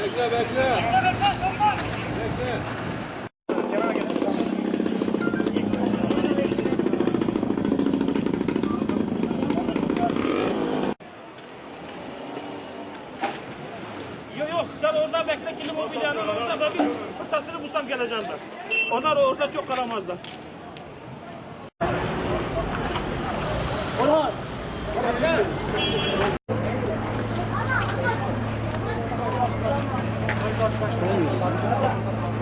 Bekle, bekle. Bekle. Yok, sen orada bekle, kilim mobilyanın orada da bir fırsatını bulsam geleceğim ben. Onlar orada çok kalamazlar. Orhan! Gel! Kaç